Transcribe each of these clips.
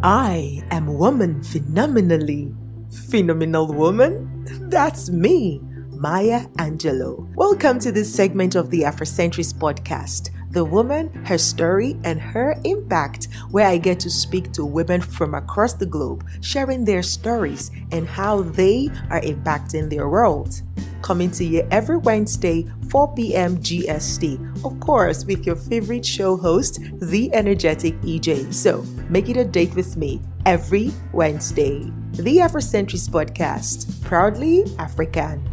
I am woman phenomenally. Phenomenal woman? That's me, Maya Angelou. Welcome to this segment of the Afrocentrist podcast, The Woman, Her Story, and Her Impact, where I get to speak to women from across the globe, sharing their stories and how they are impacting their world. Coming to you every Wednesday, 4 p.m. GST. Of course, with your favorite show host, the energetic EJ. So make it a date with me every Wednesday. The Afrocentrist Podcast, proudly African.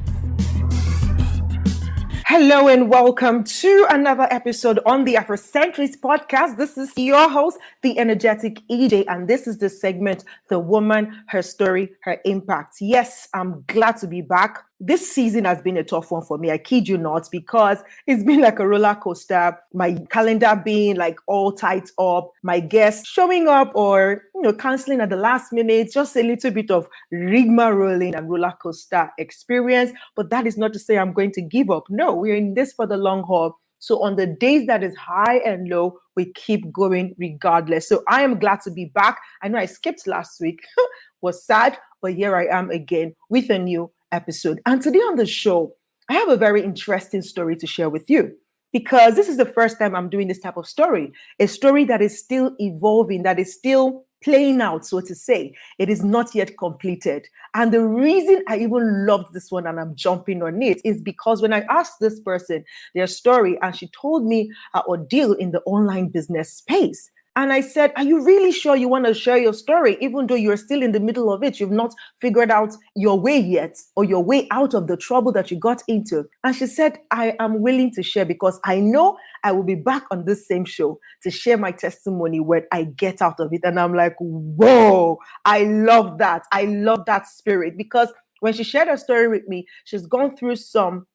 Hello and welcome to another episode on the Afrocentrist Podcast. This is your host, the energetic EJ, and this is the segment, The Woman, Her Story, Her Impact. Yes, I'm glad to be back. This season has been a tough one for me, I kid you not, because it's been like a roller coaster. My calendar being like all tied up, my guests showing up or, canceling at the last minute, just a little bit of rigmarolling and roller coaster experience. But that is not to say I'm going to give up. No, we're in this for the long haul. So on the days that is high and low, we keep going regardless. So I am glad to be back. I know I skipped last week, was sad, but here I am again with a new episode. And today on the show, I have a very interesting story to share with you because this is the first time I'm doing this type of story, a story that is still evolving, that is still playing out, so to say. It is not yet completed. And the reason I even loved this one and I'm jumping on it is because when I asked this person their story and she told me her ordeal in the online business space, and I said, are you really sure you want to share your story, even though you're still in the middle of it? You've not figured out your way yet or your way out of the trouble that you got into. And she said, I am willing to share because I know I will be back on this same show to share my testimony when I get out of it. And I'm like, whoa, I love that. I love that spirit because when she shared her story with me, she's gone through some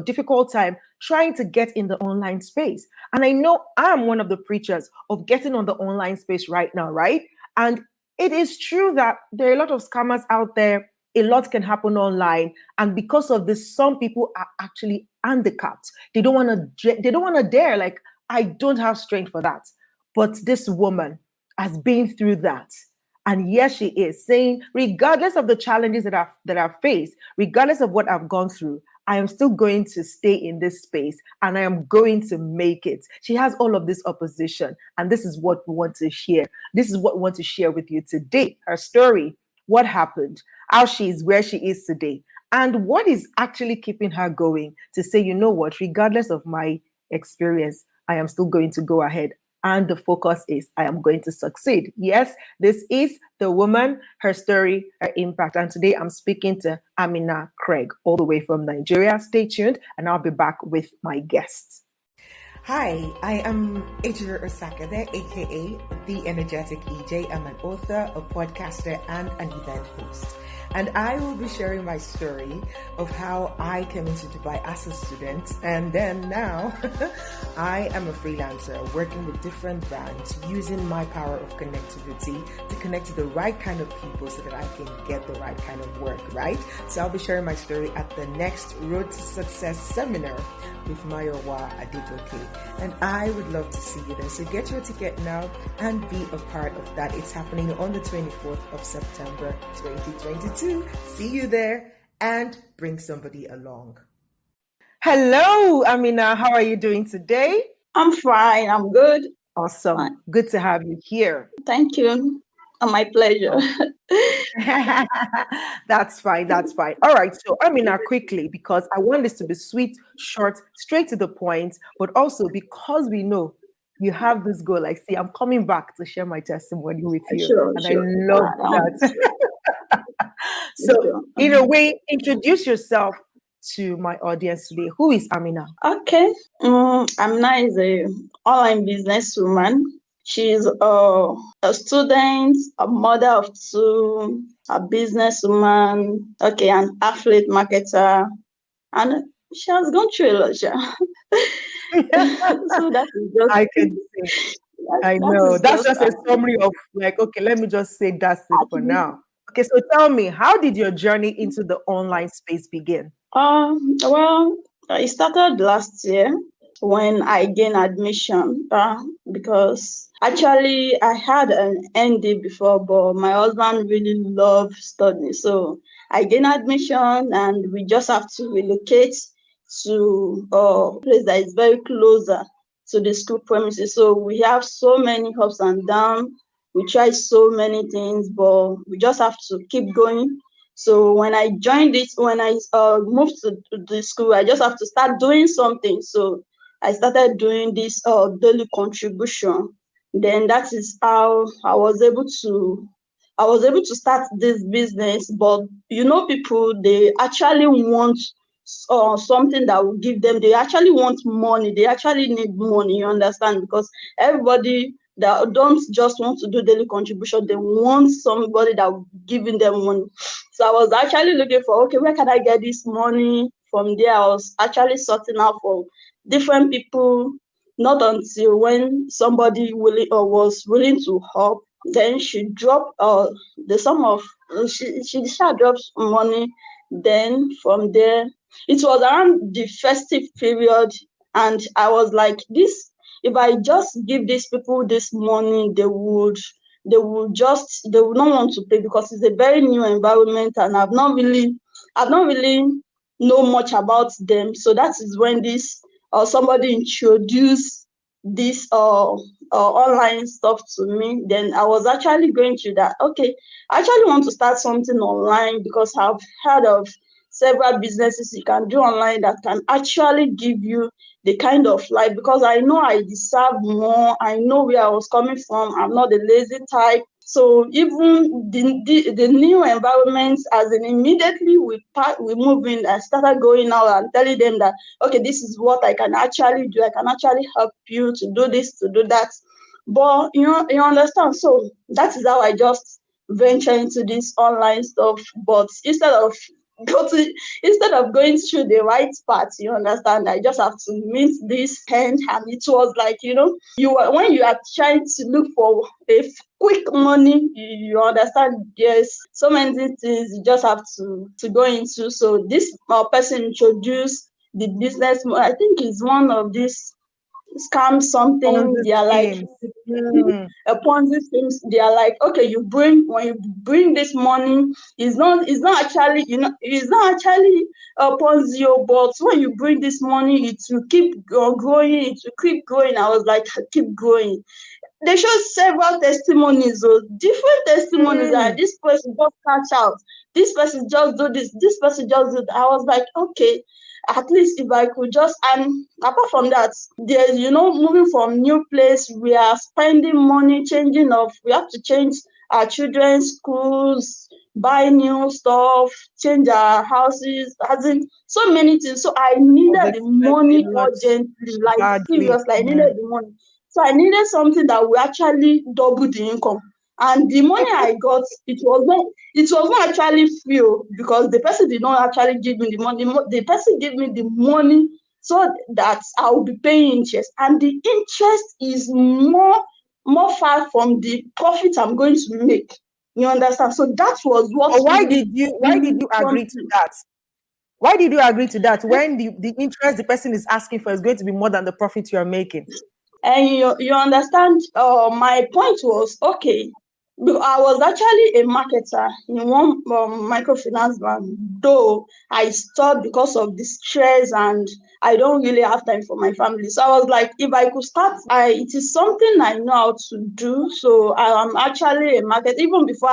difficult time trying to get in the online space. And I know I'm one of the preachers of getting on the online space right now, right? And it is true that there are a lot of scammers out there. A lot can happen online. And because of this, some people are actually handicapped. They don't want to dare, like, I don't have strength for that. But this woman has been through that. And yes, she is saying, regardless of the challenges that I've faced, regardless of what I've gone through, I am still going to stay in this space and I am going to make it. She has all of this opposition, and this is what we want to share. This is what we want to share with you today. Her story, what happened, how she is where she is today, and what is actually keeping her going to say, you know what, regardless of my experience, I am still going to go ahead. And the focus is, I am going to succeed. Yes, this is The Woman, Her Story, Her Impact. And today I'm speaking to Amina Craig, all the way from Nigeria. Stay tuned, and I'll be back with my guests. Hi, I am Ejiro Osakade, aka The Energetic EJ. I'm an author, a podcaster, and an event host. And I will be sharing my story of how I came into Dubai as a student. And then now I am a freelancer working with different brands, using my power of connectivity to connect to the right kind of people so that I can get the right kind of work, right? So I'll be sharing my story at the next Road to Success seminar with Mayowa Adegoke. And I would love to see you there. So get your ticket now and be a part of that. It's happening on the 24th of September, 2022. See you there and bring somebody along. Hello, Amina. How are you doing today? I'm fine. I'm good. Awesome. Fine. Good to have you here. Thank you. My pleasure. That's fine. That's fine. All right. So, Amina, quickly, because I want this to be sweet, short, straight to the point, but also because we know you have this goal. Like, see, I'm coming back to share my testimony with you. Sure, and sure. I love that. So, in a way, introduce yourself to my audience today. Who is Amina? Okay. Amina is an online businesswoman. She's a student, a mother of two, a businesswoman, an affiliate marketer, and she has gone through a lot. So that is just. I can see. I know. That's just a summary of like, okay, let me just say that's it for now. Okay, so tell me, how did your journey into the online space begin? Well, it started last year when I gained admission because Actually, I had an ND before, but my husband really loved studying. So I gained admission and we just have to relocate to a place that is very closer to the school premises. So we have so many ups and downs. We try so many things, but we just have to keep going. So when I joined it, when I moved to the school, I just have to start doing something. So I started doing this daily contribution. Then that is how I was able to start this business. But people, they actually want something that will give them. They actually want money. They actually need money. You understand? Because everybody that don't just want to do daily contribution, they want somebody that will giving them money. So I was actually looking for, okay, where can I get this money? From there, I was actually sorting out for different people, not until when somebody was willing to help, then she dropped the sum of she sha drops money. Then from there, it was around the festive period, and I was like, this, if I just give these people this money, they would not want to pay, because it's a very new environment and I've not really know much about them. So that is when this somebody introduced this online stuff to me. Then I was actually going through that. Okay, I actually want to start something online, because I've heard of several businesses you can do online that can actually give you the kind of life, because I know I deserve more. I know where I was coming from. I'm not the lazy type. So even the new environments, as in immediately we move in, I started going out and telling them that, okay, this is what I can actually do. I can actually help you to do this, to do that. But you understand. So that is how I just venture into this online stuff. But go to instead of going through the right path, you understand, I just have to meet this end. And it was like, when you are trying to look for quick money, you understand, there's so many things you just have to go into. So this person introduced the business. I think it's one of these scam On something. the They are like schemes. Mm. a Ponzi schemes. They are like, okay, when you bring this money, it's not actually, it's not actually a Ponzi, but when you bring this money, it will keep growing, it will keep growing. I was like, keep growing. They show several testimonies, different testimonies, that Mm. this person just catch out, this person just do this person just do that. I was like, okay, at least if I could just, and apart from that, there's, moving from new place, we are spending money, changing of, we have to change our children's schools, buy new stuff, change our houses, as in so many things. So I Was needed the expecting money lot urgently, like badly. seriously, I Mm. needed the money. So I needed something that will actually double the income. And the money I got, it was not actually free, because the person did not actually give me the money. The person gave me the money so that I will be paying interest. And the interest is more far from the profit I'm going to make. You understand? So that was what But really, why did really you turned agree to me. that? Why did you agree to that when the interest the person is asking for is going to be more than the profit you are making? And you understand, my point was, okay, I was actually a marketer in one microfinance bank, though I stopped because of the stress and I don't really have time for my family. So I was like, if I could start, it is something I know how to do. So I am actually a market. Even before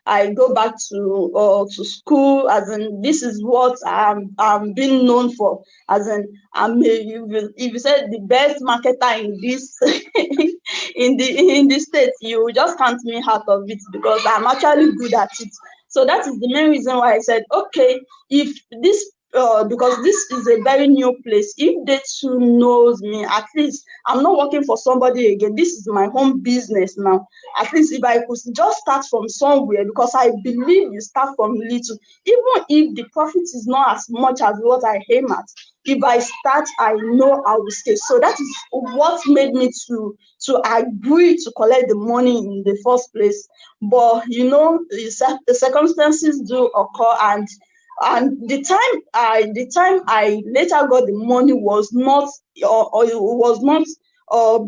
I go back to school, as in, this is what I'm being known for. As in, if you said the best marketer in this in the state, you just count me out of it, because I'm actually good at it. So that is the main reason why I said, okay, if this because this is a very new place, if they too knows me, at least I'm not working for somebody again. This is my home business now. At least if I could just start from somewhere, because I believe you start from little, even if the profit is not as much as what I aim at. If I start, I know I will stay. So that is what made me to agree to collect the money in the first place. But the circumstances do occur, and the time I later got the money was not, or it was not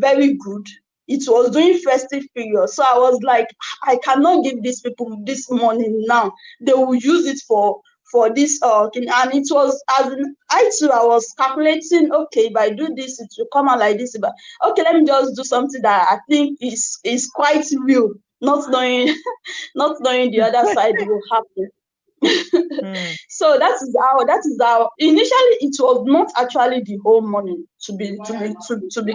very good. it was during festive period. So I was like, I cannot give these people this money now. They will use it for this thing. And it was, as in, I was calculating, okay, if I do this, it will come out like this. But okay, let me just do something that I think is quite real, not knowing not knowing the other side will happen. Mm. So that is how initially it was not actually the whole money, to be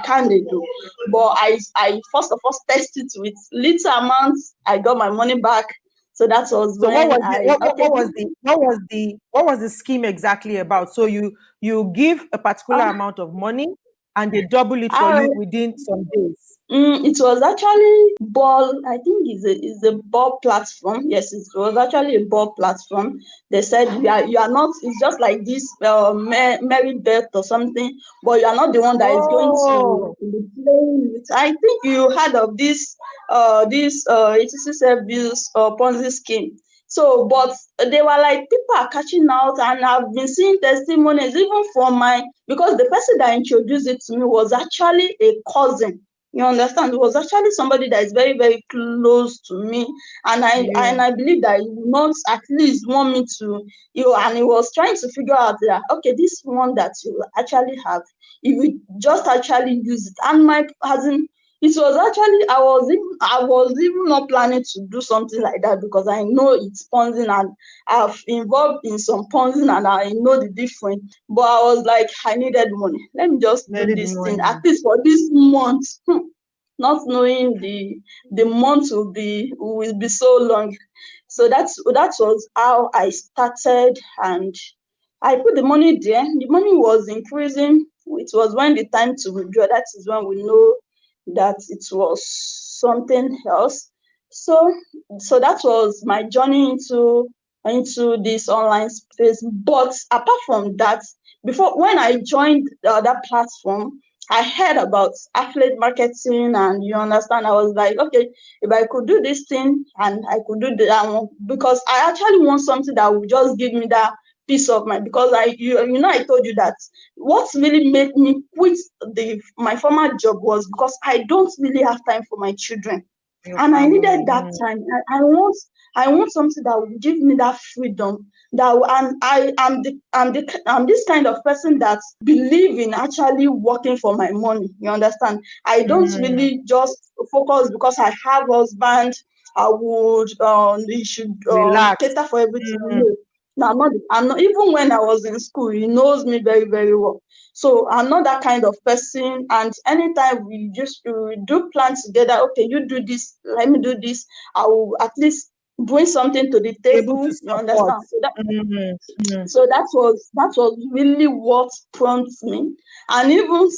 candid though. But I first of all tested with little amounts. I got my money back. So that was So what when was the I okay. what was the scheme exactly about? So you give a particular uh, amount of money and they double it for I you within some days. It was actually ball. I think is a ball platform. Yes, it was actually a ball platform. They said you are not. It's just like this merry bet or something, but you are not the one that is going to Oh, be playing with. I think you heard of this ETC service Ponzi scheme. So, but they were like people are catching out, and I've been seeing testimonies even from because the person that introduced it to me was actually a cousin. You understand? It was actually somebody that is very, very close to me, and I yeah. and I believe that he would not at least want me to, and he was trying to figure out that okay, this one that you actually have, if you just actually use it, and my as in, it was actually I was even not planning to do something like that because I know it's Ponzi and I've involved in some Ponzi and I know the difference. But I was like, I needed money. Let me just do Needed this thing at money. least for this month. Not knowing the month will be so long. So that was how I started, and I put the money there. The money was increasing. It was when the time to withdraw. That is when we know that it was something else. So that was my journey into this online space. But apart from that, before when I joined the other platform, I heard about affiliate marketing, and you understand, I was like, okay, if I could do this thing and I could do that one, because I actually want something that would just give me that peace of mind. Because I told you that what really made me quit my former job was because I don't really have time for my children, Your and I needed family. that time. I want something that will give me that freedom. And I'm this kind of person that believe in actually working for my money. You understand? I don't Mm. really just focus because I have husband. I would he should Relax. cater for everything. Mm. No. No, I'm not. Even when I was in school, he knows me very, very well. So I'm not that kind of person. And anytime we do plans together, okay, you do this, let me do this. I will at least bring something to the Able to table. You support. understand? So that Mm. Mm. so that was really what prompted me. And even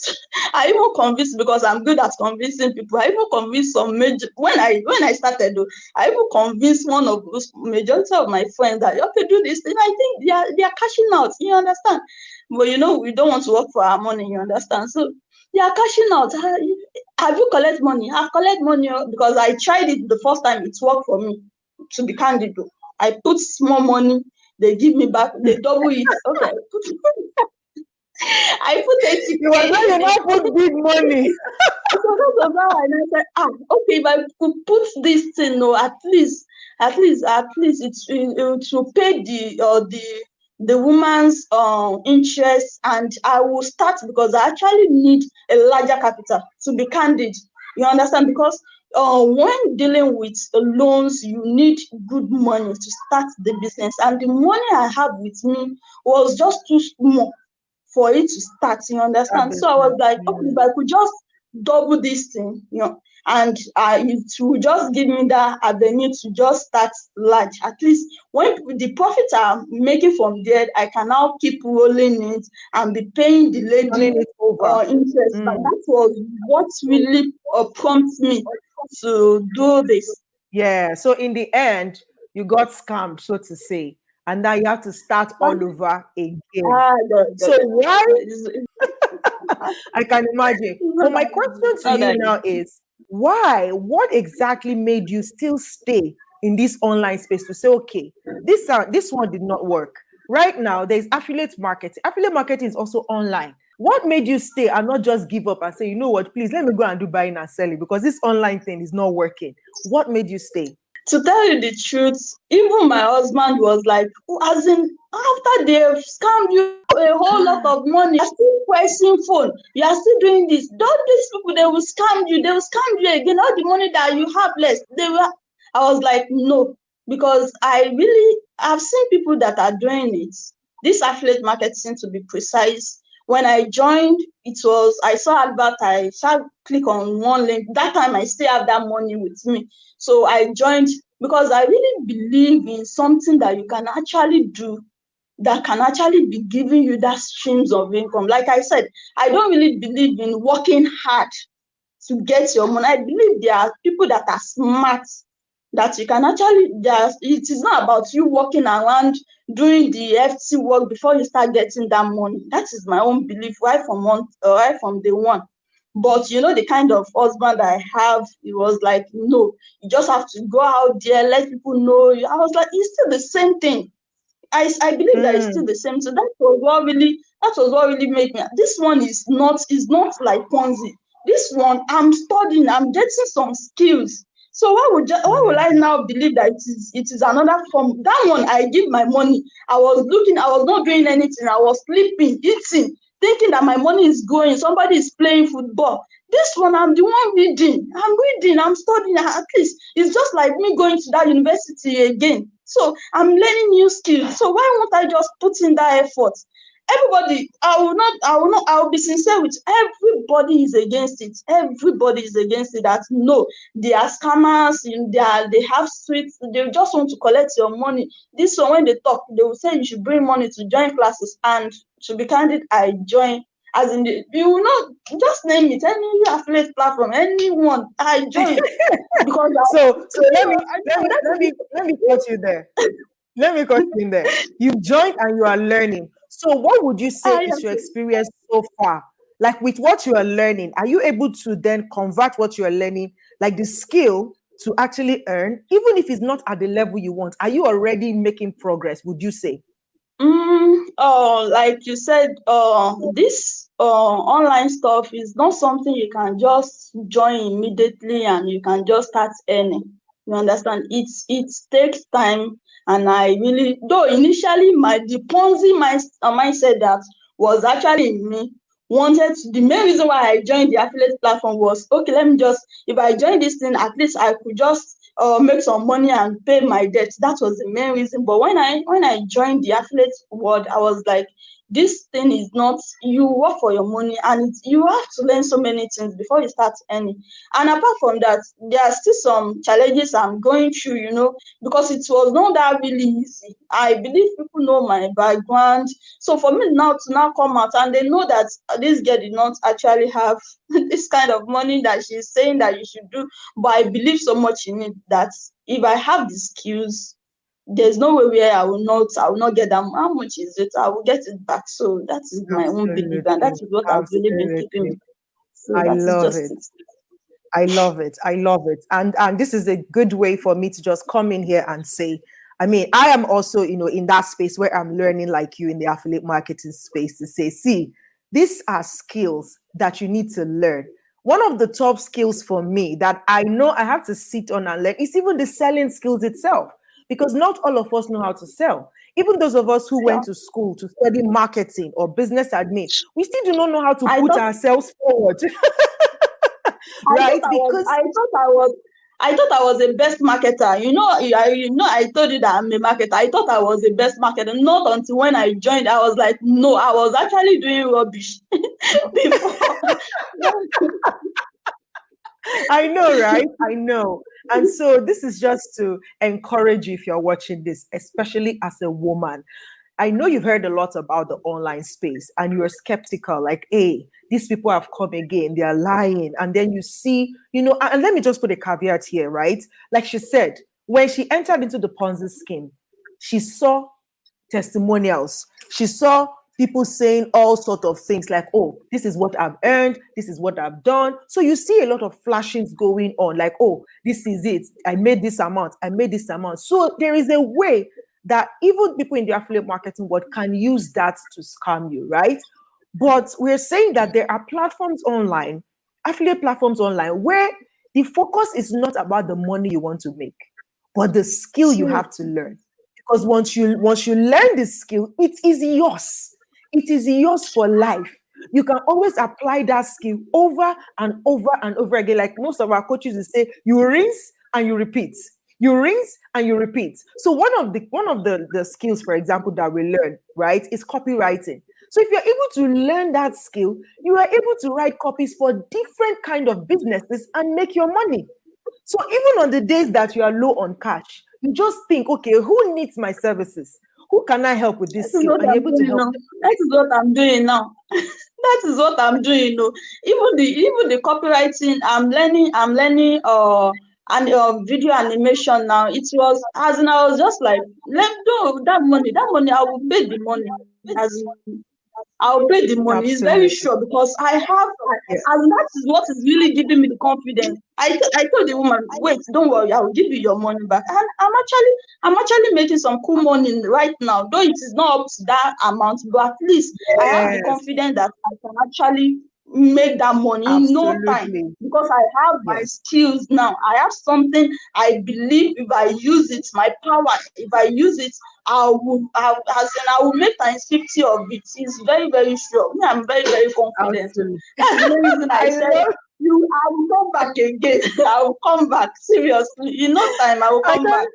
I even convinced, because I'm good at convincing people. I even convinced some major when I started though, I even convinced one of those majority of my friends that okay, do this thing. I think they are cashing out. You understand? But we don't want to work for our money. You understand? So they are cashing out. Have you collect money? I've collect money because I tried it the first time. It worked for me. To be candid though, I put small money, they give me back, they double it. Okay, I put You were 80K. not you not put big money. So that was how, and I said, okay, if I could put this thing, no, at least it will pay the woman's interest, and I will start because I actually need a larger capital. To be candid, you understand? Because when dealing with loans, you need good money to start the business, and the money I have with me was just too small for it to start. You That understand? So I was business. like, okay, Mm. if I could just double this thing, and it will just give me that avenue to just start large. At least when the profits I'm making from there, I can now keep rolling it and be paying the lady Turning it over. interest. But Mm. that was what really prompted me to do this. Yeah. So in the end, you got scammed, so to say, and now you have to start all over again. So why I can imagine. But my question to Not you that now is why? What exactly made you still stay in this online space to say, okay, this one did not work. Right now, there's affiliate marketing. Affiliate marketing is also online. What made you stay and not just give up and say, you know what, please let me go and do buying and selling because this online thing is not working? What made you stay? To tell you the truth, even my husband was like, "Oh, as in, after they've scammed you a whole lot of money, you're still pressing phone, you are still doing this. Don't these people, they will scam you again. All the money that you have less, they will." I was like, no, because I've seen people that are doing it. This affiliate marketing, to be precise. When I joined, I saw advert, I shall click on one link. That time I still have that money with me. So I joined because I really believe in something that you can actually do that can actually be giving you that streams of income. Like I said, I don't really believe in working hard to get your money. I believe there are people that are smart that you can actually, it is not about you walking around doing the FT work before you start getting that money. That is my own belief right from day one. But you know, the kind of husband I have, it was like, no, you just have to go out there, let people know. I was like, it's still the same thing. I believe that it's still the same. So that was what really made me. This one is not like Ponzi. This one, I'm studying, I'm getting some skills. So why would I now believe that it is another form? That one, I give my money. I was not doing anything. I was sleeping, eating, thinking that my money is going. Somebody is playing football. This one, I'm the one reading. I'm studying. At least it's just like me going to that university again. So I'm learning new skills. So why won't I just put in that effort? Everybody, I will be sincere with everybody is against it. Everybody is against it. That no, they are scammers, they have streets, they just want to collect your money. This one, when they talk, they will say you should bring money to join classes. And to be candid, I join. As in, you will not just name it, any affiliate platform, anyone, I join. Because So let me let me that let me is let me cut you there. Let me cut you in there. You've joined and you are learning. So, what would you say I is am. your experience so far? Like with what you are learning, are you able to then convert what you are learning, like the skill, to actually earn, even if it's not at the level you want? Are you already making progress? Would you say? Like you said, this online stuff is not something you can just join immediately and you can just start earning. You understand? It takes time, and I really, though initially the Ponzi mindset that was actually in me the main reason why I joined the affiliate platform was, okay, let me just, if I join this thing, at least I could just make some money and pay my debt. That was the main reason. But when I joined the affiliate world, I was like, this thing is not, you work for your money, and you have to learn so many things before you start earning. And apart from that, there are still some challenges I'm going through, because it was not that really easy. I believe people know my background. So for me now to now come out and they know that this girl did not actually have this kind of money that she's saying that you should do, but I believe so much in it that if I have the skills, there's no way where I will not get them. How much is it? I will get it back. So that is my own belief, and that Absolutely. is what has really been keeping me. Absolutely. So I that is love just it. it. I love it. I love it. And this is a good way for me to just come in here and say, I mean, I am also, in that space where I'm learning like you in the affiliate marketing space to say, see, these are skills that you need to learn. One of the top skills for me that I know I have to sit on and learn is even the selling skills itself, because not all of us know how to sell. Even those of us who Yeah. went to school to study marketing or business admin, we still do not know how to I put thought ourselves forward, I thought right? I was Because I thought I was a best marketer. I told you that I'm a marketer. I thought I was a best marketer. Not until when I joined, I was like, no, I was actually doing rubbish before. I know, right? I know. And so this is just to encourage you if you're watching this, especially as a woman. I know you've heard a lot about the online space and you're skeptical, like, hey, these people have come again, they're lying. And then you see, and let me just put a caveat here, right? Like she said, when she entered into the Ponzi scheme, she saw testimonials. She saw people saying all sort of things like, oh, this is what I've earned, this is what I've done. So you see a lot of flashings going on, like, oh, this is it, I made this amount, I made this amount. So there is a way that even people in the affiliate marketing world can use that to scam you, right? But we're saying that there are platforms online, affiliate platforms online, where the focus is not about the money you want to make, but the skill you have to learn. Because once you learn the skill, it is yours. It is yours for life. You can always apply that skill over and over and over again. Like most of our coaches will say, you rinse and you repeat. You rinse and you repeat. So one of the skills, for example, that we learn, right, is copywriting. So if you're able to learn that skill, you are able to write copies for different kind of businesses and make your money. So even on the days that you are low on cash, you just think, okay, who needs my services? Who can I help with That this is skill? what And you're I'm able to doing help now. them. That is what I'm doing now. That is what I'm doing. No, even the copywriting, I'm learning and video animation now. It was as in I was just like, let go that money I will pay the money as in I'll pay the money. It's very sure Absolutely. because Yeah, and that is what is really giving me the confidence. I told the woman, wait, don't worry, I will give you your money back. And I'm actually making some cool money right now, though it is not up to that amount, but at least I have the yes, confidence that I can actually make that money in no time absolutely. because I have my Yes, skills now. I have something I believe if I use it, my power, if I use it, I will make times 50 of it. It's very, very sure. Me, I'm very, very confident. absolutely. That's the main reason I I said love I will come back again. I will come back. Seriously. In no time, I will I come can back.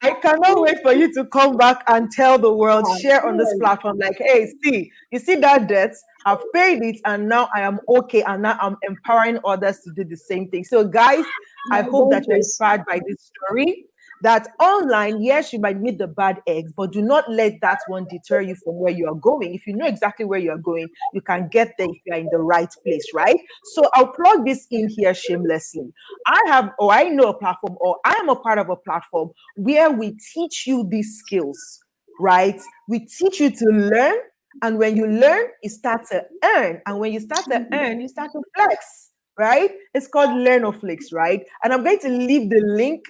I cannot wait for you to come back and tell the world, share on this Yes. platform, like, hey, see, you see that debt? I've paid it and now I am okay. And now I'm empowering others to do the same thing. So, guys, I My hope God that you're grace. inspired by this story. That online, yes, you might meet the bad eggs, but do not let that one deter you from where you are going. If you know exactly where you are going, you can get there if you're in the right place, right? So I'll plug this in here shamelessly. I know a platform, or I am a part of a platform where we teach you these skills, right? We teach you to learn. And when you learn, you start to earn. And when you start to earn, you start to flex, right? It's called Learn or Flex, right? And I'm going to leave the link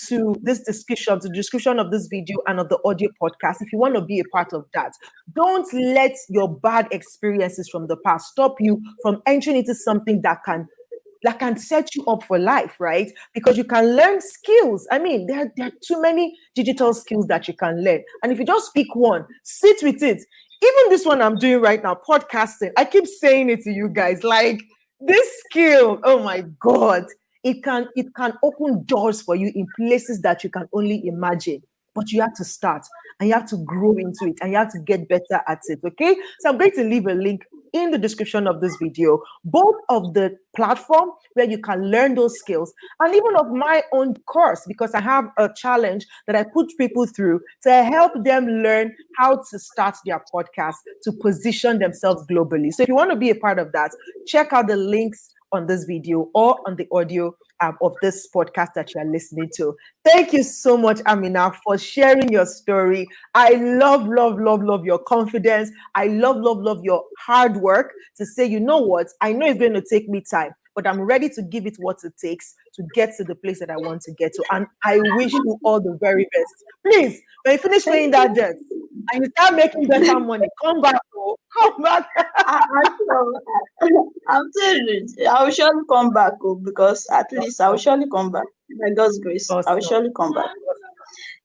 to this description, to the description of this video and of the audio podcast if you want to be a part of that. Don't let your bad experiences from the past stop you from entering into something that can set you up for life, right? Because you can learn skills. I mean, there are too many digital skills that you can learn. And if you just pick one, sit with it. Even this one I'm doing right now, podcasting, I keep saying it to you guys, like this skill, oh my God, it can open doors for you in places that you can only imagine. But you have to start and you have to grow into it and you have to get better at it. Okay. So I'm going to leave a link in the description of this video, both of the platform where you can learn those skills and even of my own course, because I have a challenge that I put people through to help them learn how to start their podcast to position themselves globally. So if you want to be a part of that, check out the links on this video or on the audio of this podcast that you are listening to. Thank you so much, Amina, for sharing your story. I love, love, love, love your confidence. I love, love, love your hard work to say, you know what, I know it's going to take me time, but I'm ready to give it what it takes to get to the place that I want to get to. And I wish you all the very best. Please, when you finish Thank paying that you. debt and you start making better money, come back, oh, come back. I sure. I'm telling you, I will surely come back, because at least I will Awesome. surely come back. By God's grace, I will Awesome. surely come back.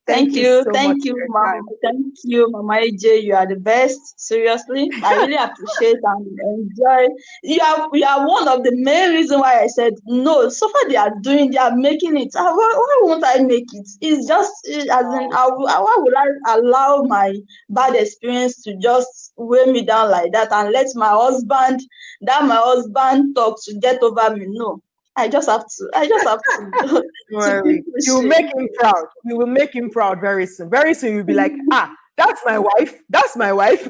Thank you so much Thank you, for your Mama. time. Thank you, Mama AJ. You are the best. Seriously, I really appreciate and enjoy. You are one of the main reason why I said no. So far, they are making it. Why won't I make it? It's just as in, why would I allow my bad experience to just weigh me down like that and let my husband talk to get over me? No, I just have to. I just have to Don't to keep worry. You will pushing. make him proud. You will make him proud very soon. Very soon you'll be like, that's my wife. That's my wife.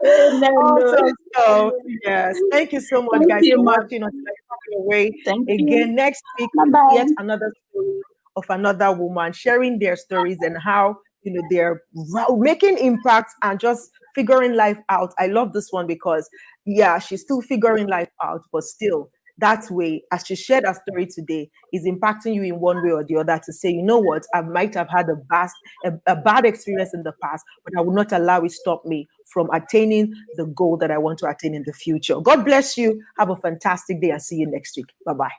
Amen. Awesome. So, yes. Thank you so much, Thank guys, you, for ma. watching until I come your way Thank you. again next week Bye with yet bye. another story of another woman sharing their stories and how they're making impact and just figuring life out. I love this one because yeah, she's still figuring life out, but still That way, as she shared her story today, is impacting you in one way or the other to say, you know what, I might have had a bad experience in the past, but I will not allow it stop me from attaining the goal that I want to attain in the future. God bless you. Have a fantastic day and see you next week. Bye-bye.